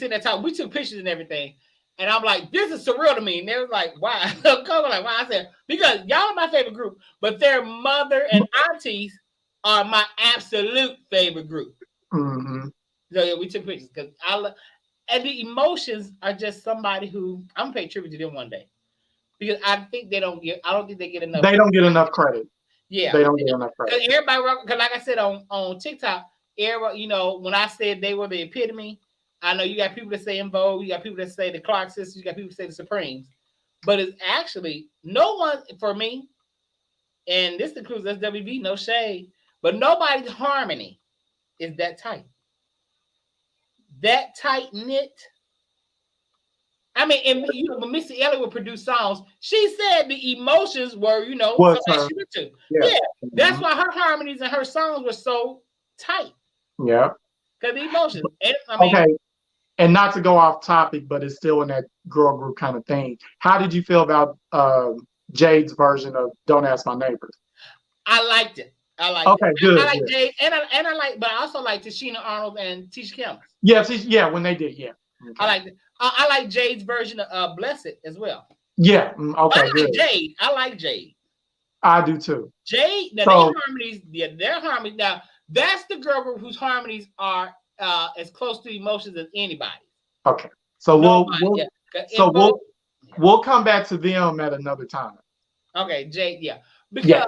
there talking. We took pictures and everything. And I'm like, this is surreal to me. And they was like, why? Why? I said, because y'all are my favorite group, but their mother and aunties are my absolute favorite group. So yeah, we took pictures because and the Emotions are just somebody who I'm gonna pay tribute to them one day because I don't think they get enough. They don't get enough credit. Yeah, they don't get enough credit. Because everybody, because like I said on TikTok, everybody, when I said they were the epitome, I know you got people that say En Vogue, you got people that say the Clark Sisters, you got people that say the Supremes, but it's actually no one for me, and this includes SWV, no shade, but nobody's harmony is that tight. That tight knit. I mean, and when Missy Elliott would produce songs, she said the Emotions were, something she went to. Yeah. That's why her harmonies and her songs were so tight. Yeah. Because the Emotions. Okay. And not to go off topic, but it's still in that girl group kind of thing. How did you feel about Jade's version of Don't Ask My Neighbors? I liked it. Okay, good. I like Jade, and I like, but I also like Tashina Arnold and Tisha Campbell. Yeah, when they did, yeah. Okay. I like it. I like Jade's version of Blessed as well. Yeah. Okay. I like Jade. I like Jade. I do too. Jade. Now their harmonies. Yeah, their harmonies. Now that's the girl group whose harmonies are as close to emotions as anybody. Okay. So we'll come back to them at another time. Okay, Jade. Yeah. Because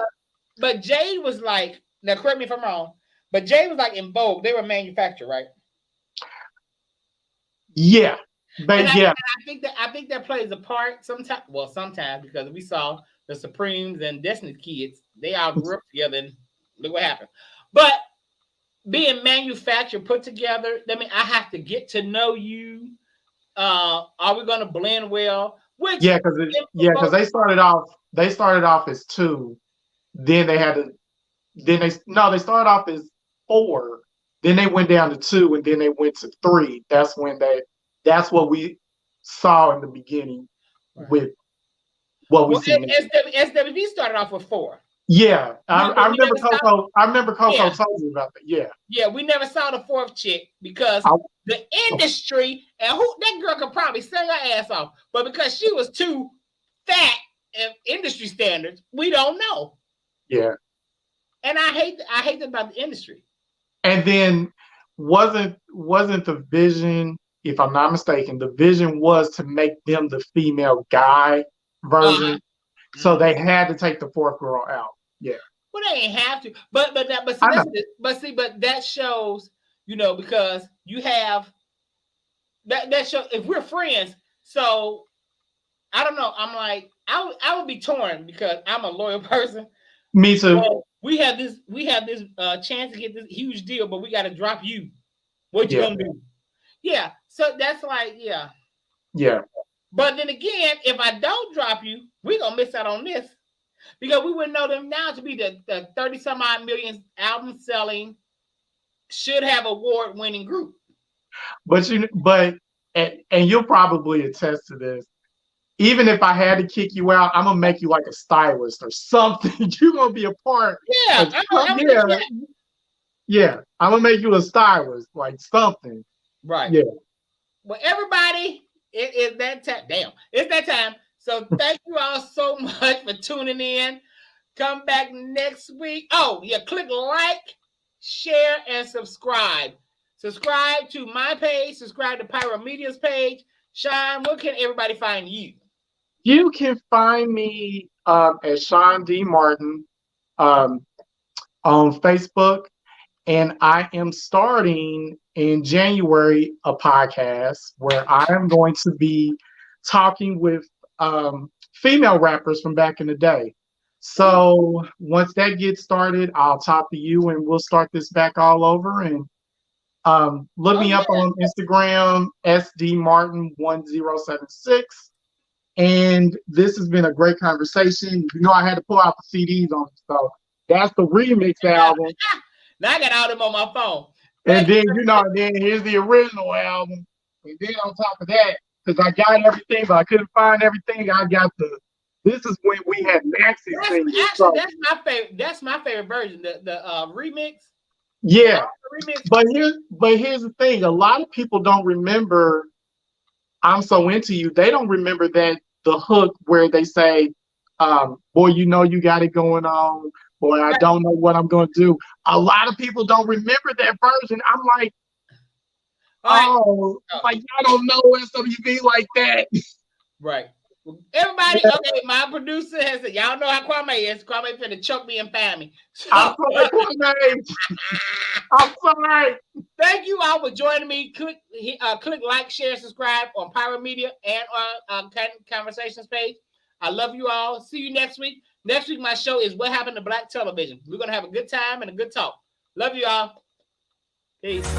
but Jade was like, now correct me if I'm wrong, but Jade was like in Vogue. They were manufactured, right? Yeah. But I think that plays a part sometimes. Well, sometimes because we saw the Supremes and Destiny's Kids, they all grew up together, and look what happened. But being manufactured, put together, I mean, I have to get to know you. Are we going to blend well? Because they started off as 2, then they started off as 4, then they went down to 2, and then they went to 3. That's what we saw in the beginning with what we see. SWV started off with 4. Yeah, I remember Coco. I remember Coco told me about that. Yeah. Yeah, we never saw the 4th chick because the industry and that girl could probably sing her ass off, but because she was too fat in industry standards, we don't know. Yeah. And I hate that about the industry. And then wasn't the vision, if I'm not mistaken, the vision was to make them the female guy version. So they had to take the 4th girl out. Yeah. Well, they ain't have to, but that shows, because you have that show. If we're friends, so I don't know. I'm like, I would be torn because I'm a loyal person. Me too. So we have this chance to get this huge deal, but we got to drop you. What you gonna do? Yeah. So that's like, yeah. Yeah. But then again, if I don't drop you, we're going to miss out on this. Because we wouldn't know them now to be the 30-some-odd million album selling, should have award-winning group. But you'll probably attest to this. Even if I had to kick you out, I'm going to make you like a stylist or something. You're going to be a part. Yeah. I'm going to make you a stylist, like something. Right. Yeah. Well, everybody... It is that time. Damn, it's that time. So thank you all so much for tuning in. Come back next week. Oh, yeah, click like, share, and subscribe. Subscribe to my page. Subscribe to Pyro Media's page. Sean, where can everybody find you? You can find me at Sean D. Martin on Facebook. And I am starting in January a podcast where I am going to be talking with female rappers from back in the day. So once that gets started, I'll talk to you and we'll start this back all over. And look me up on Instagram, SDMartin1076. And this has been a great conversation. I had to pull out the CDs on it. So that's the remix album. Now I got all them on my phone. And then, then here's the original album. And then on top of that, because I got everything, but I couldn't find everything, I got this is when we had Maxi singing. Actually, that's my favorite version, the remix. Yeah. Remix. But here's the thing. A lot of people don't remember I'm So Into You. They don't remember the hook where they say, boy, you got it going on. Boy, I don't know what I'm going to do. A lot of people don't remember that version. I'm like, I don't know SWV like that. Right. Everybody, okay, my producer has said, y'all know how Kwame is. Kwame finna choke me and find me. So, I'm sorry. Thank you all for joining me. Click like, share, subscribe on Pyro Media and on Conversations page. I love you all. See you next week. Next week, my show is What Happened to Black Television. We're going to have a good time and a good talk. Love you all. Peace.